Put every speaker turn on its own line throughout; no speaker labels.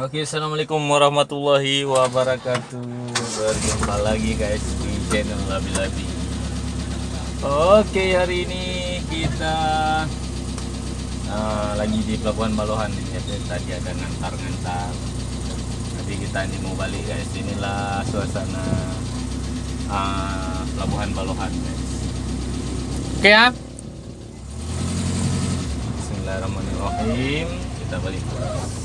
Oke, assalamualaikum warahmatullahi wabarakatuh. Berjumpa lagi guys di channel Labi-Labi. Oke, hari ini kita lagi di Pelabuhan Balohan ini. Tadi ada ngantar-ngantar. Nanti kita ini mau balik guys. Inilah suasana Pelabuhan Balohan guys. Oke ya. Bismillahirrahmanirrahim. Kita balik guys.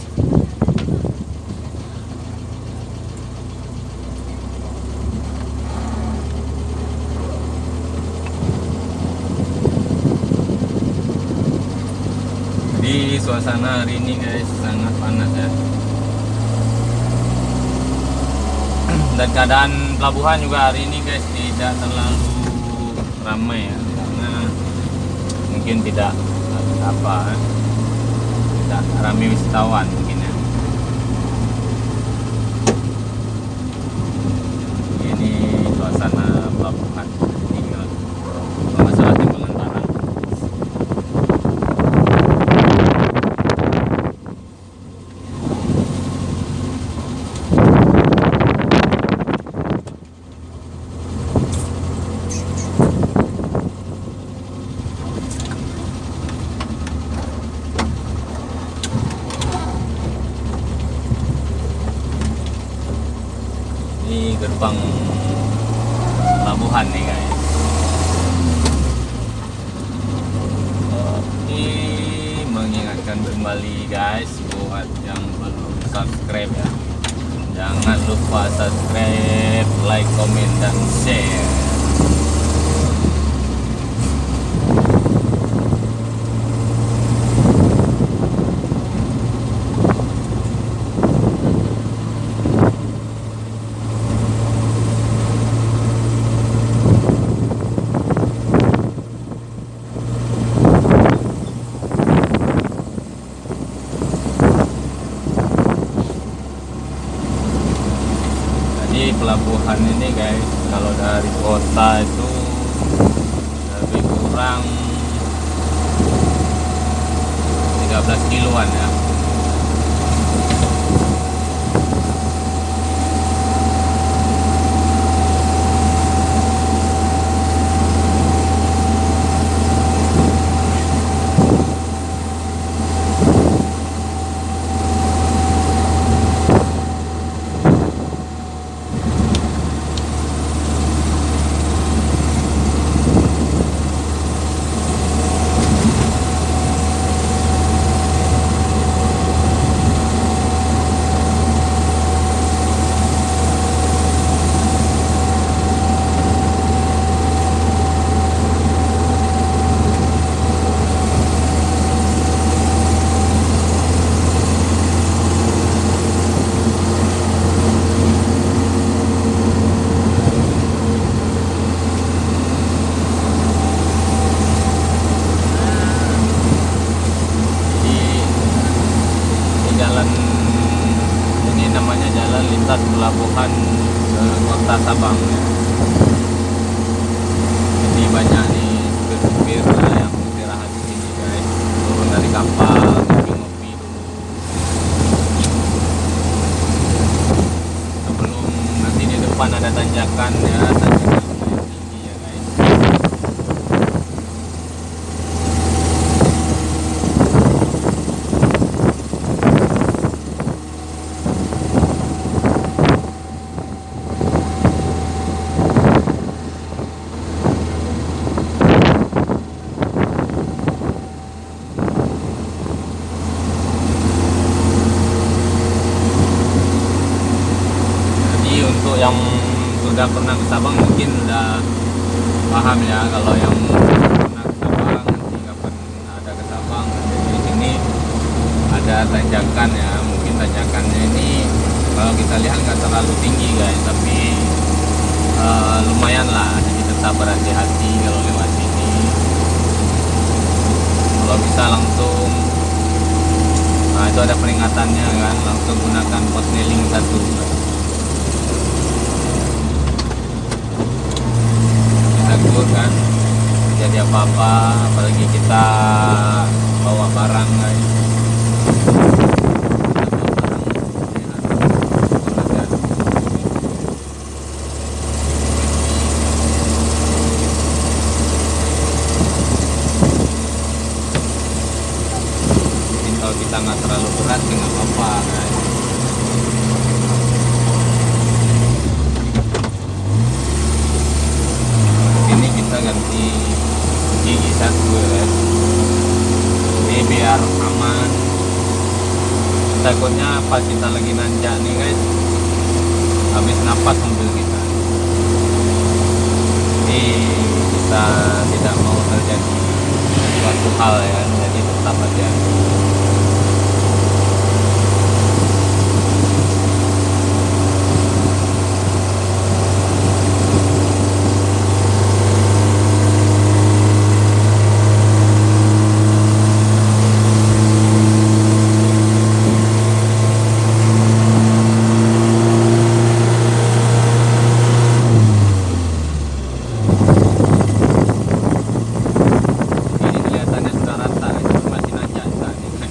Di suasana hari ini guys sangat panas ya, dan keadaan pelabuhan juga hari ini guys tidak terlalu ramai ya, karena mungkin tidak ramai wisatawan mungkin ya. Ini suasana pelabuhan tinggal masalah timbangan barang. Ini gerbang pelabuhan nih guys. Oke, mengingatkan kembali guys buat yang belum subscribe ya, jangan lupa subscribe, like, comment, dan share. Di pelabuhan ini guys, kalau dari kota itu lebih kurang 13 kiloan ya. Ini namanya jalan lintas pelabuhan ke kota Sabang ya. Jadi banyak nih supir-supir yang istirahat di sini guys, turun dari kapal ngopi-ngopi dulu sebelum nanti di depan ada tanjakan ya, tanjakan lumayan tinggi ya guys. Untuk yang sudah pernah ke Sabang mungkin udah paham ya, kalau yang pernah ke Sabang nanti kapan ada ke Sabang, jadi di sini ada tanjakan ya. Mungkin tanjakannya ini kalau kita lihat nggak terlalu tinggi guys, tapi lumayan lah, jadi tetap berhati-hati kalau lewat sini. Kalau bisa langsung, nah itu ada peringatannya kan, langsung gunakan posneling 1. Tegur kan, terjadi apa-apa, apalagi kita bawa barang guys. Kalau kita nggak terlalu berat sih nggak apa-apa guys. Ini kita ganti gigi satu guys, ini biar aman. Takutnya pas kita lagi nanjak nih guys, habis napas mobil kita, jadi kita tidak mau terjadi suatu hal ya, jadi tetap aja. Ini kelihatannya sudah rata, masih nanjak saat ini.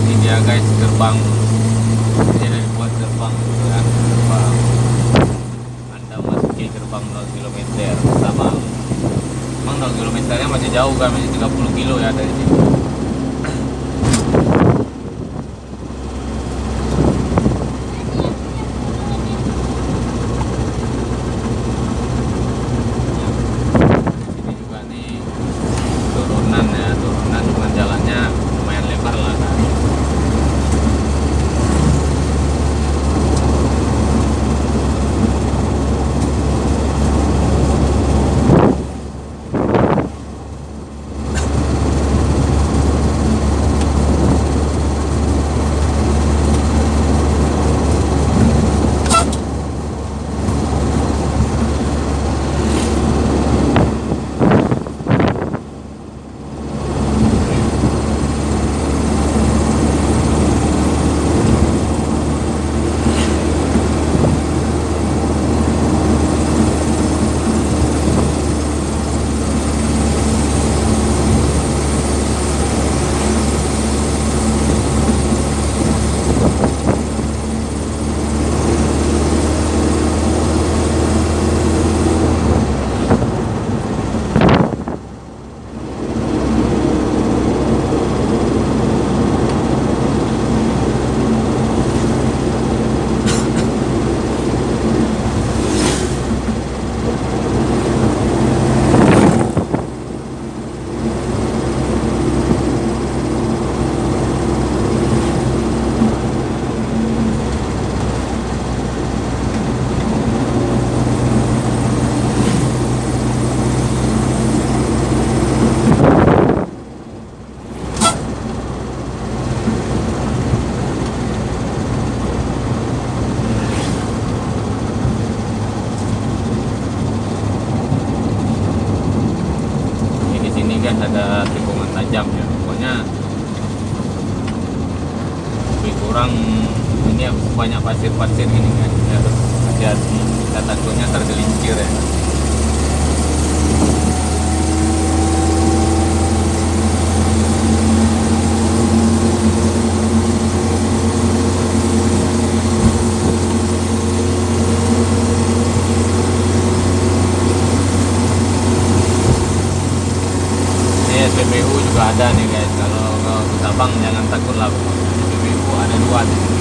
Ini dia guys gerbang, ini buat gerbang gitu ya, gerbang. Anda masuki gerbang 0 km sama, emang 0 kilometernya masih jauh kan, masih 30 kilo ya dari sini. Ini juga nih turunan ya, turunan cuman jalannya lumayan lebar lah kan. banyak pasir-pasir gini kan, ya harus hati-hati, kita takutnya tergelincir ya. Ini SPBU juga ada nih guys, kalau ke Sabang jangan takut lah, SPBU ada 2 di sini.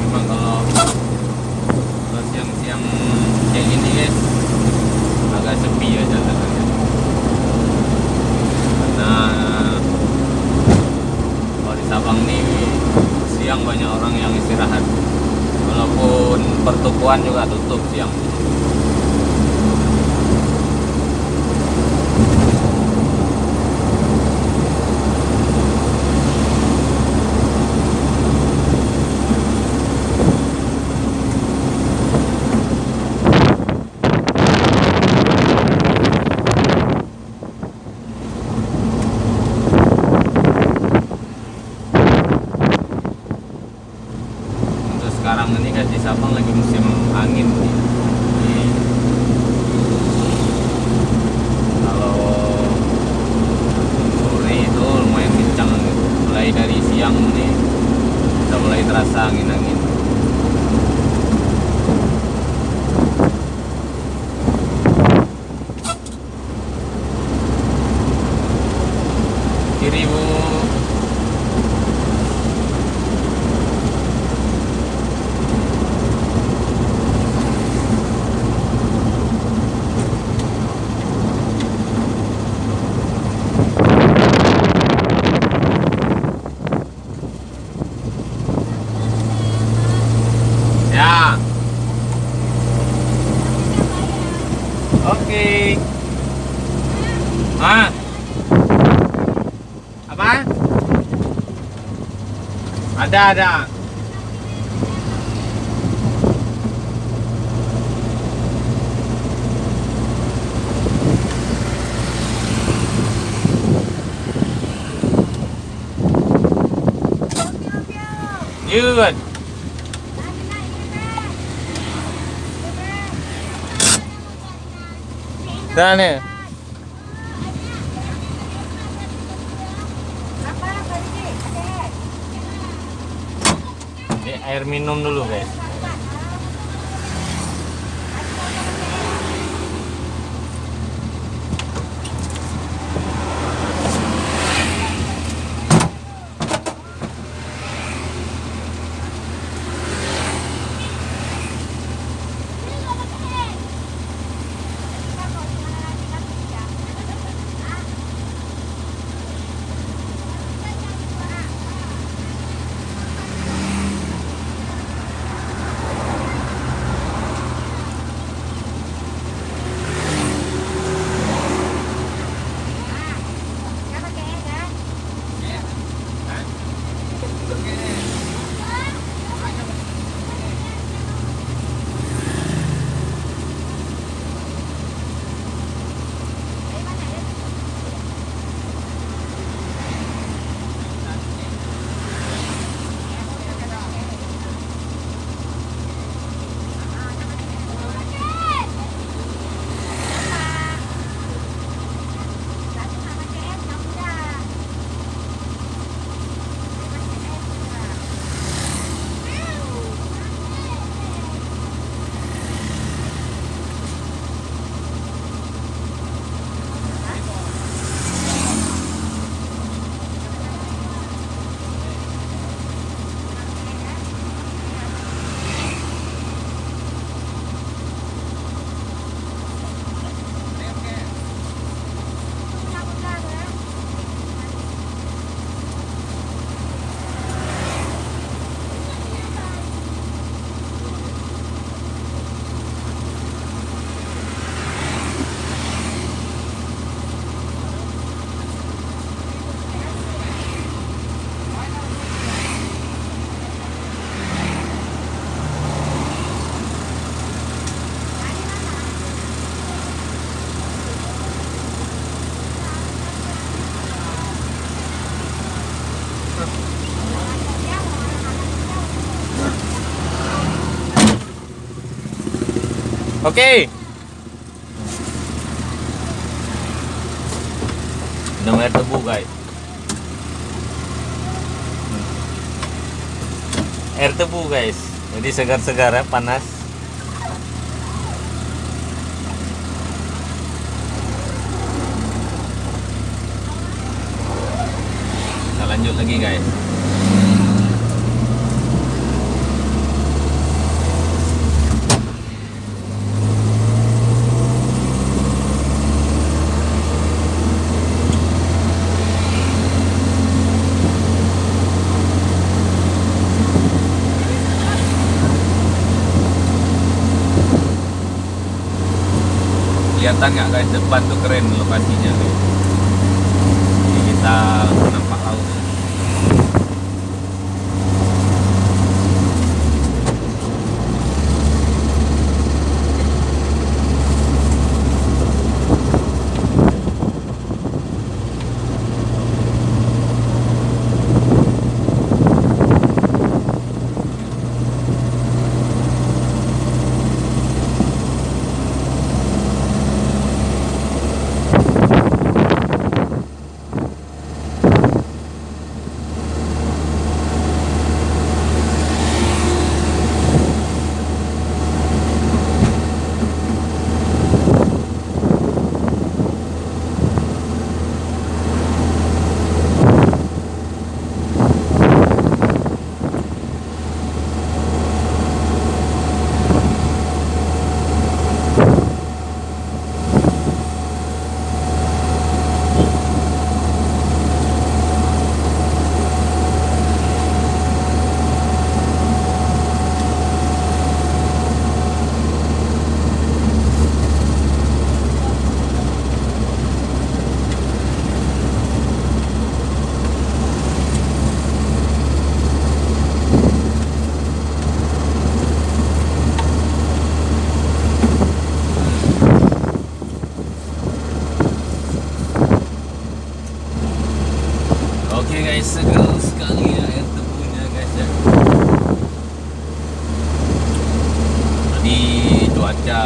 Memang kalau siang-siang kayak gini guys agak sepi ya jalanannya, karena kalau di Sabang nih siang banyak orang yang istirahat, walaupun pertukuan juga tutup siang. Untuk sekarang ini guys di Sabang lagi musim angin nih. Jadi, kalau sore itu lumayan kencang gitu. Mulai dari siang nih udah mulai terasa angin-angin. Kiri bu. Ya. Oke. Ah. Apa? Ada. Yun. Sana. Ini air minum dulu guys. Oke. Minum air tebu guys. Air tebu guys. Jadi segar-segar ya, panas. Kita lanjut lagi guys. Kelihatan nggak guys, depan tuh keren lokasinya guys. Jadi kita nampak laut. Oke guys, segar sekali ya air tebunya guys ya. Tadi cuaca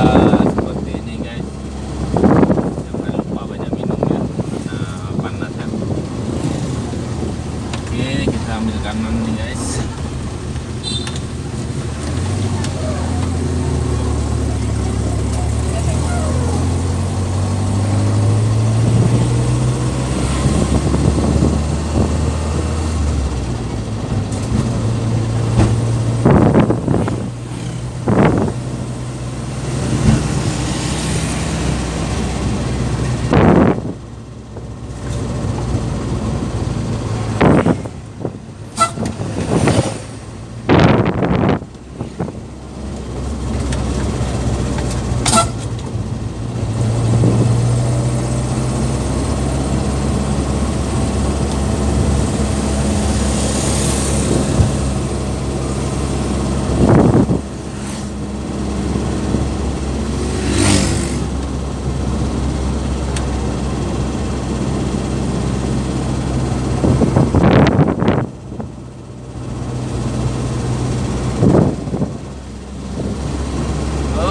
seperti ini guys. Jangan lupa banyak minum ya, karena panas ya. Oke, kita ambil kanan nih guys.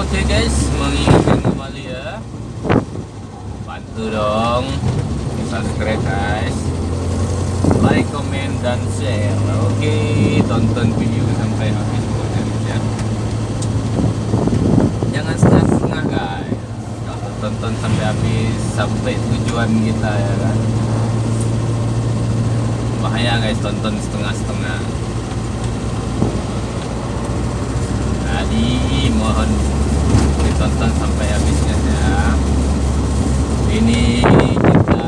Oke guys, mengingatkan kembali ya, bantu dong di subscribe guys, like, comment, dan share. Oke, tonton video sampai habis guys ya. Jangan setengah-setengah guys. Kalau tonton sampai habis, sampai tujuan kita ya kan. Bahaya guys tonton setengah-setengah. Jadi mohon ditonton sampai habisnya ya. Ini kita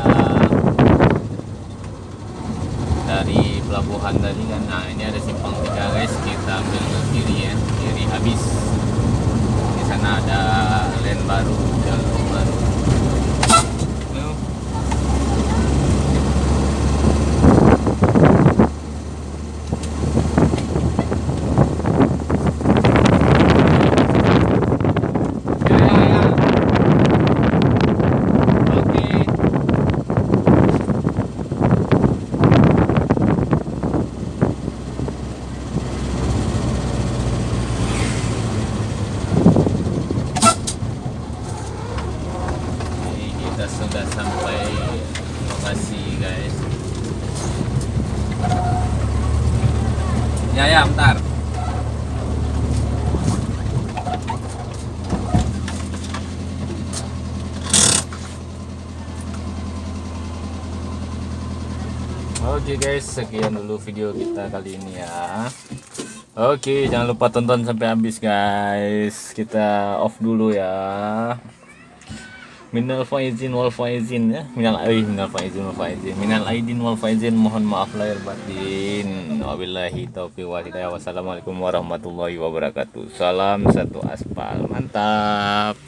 dari pelabuhan tadi kan. Nah, ini ada simpang 3 guys. Kita ambil ke kiri ya. Kiri habis. Di sana ada lane baru, jalur baru. Ya bentar. Oke guys, sekian dulu video kita kali ini ya. Oke, jangan lupa tonton sampai habis guys. Kita off dulu ya. Minal faizin wal faizin ya. Minal aidin wal faizin. Mohon maaf lahir batin. Wabillahi taufiq wal hidayah. Wassalamualaikum warahmatullahi wabarakatuh. Salam satu aspal. Mantap.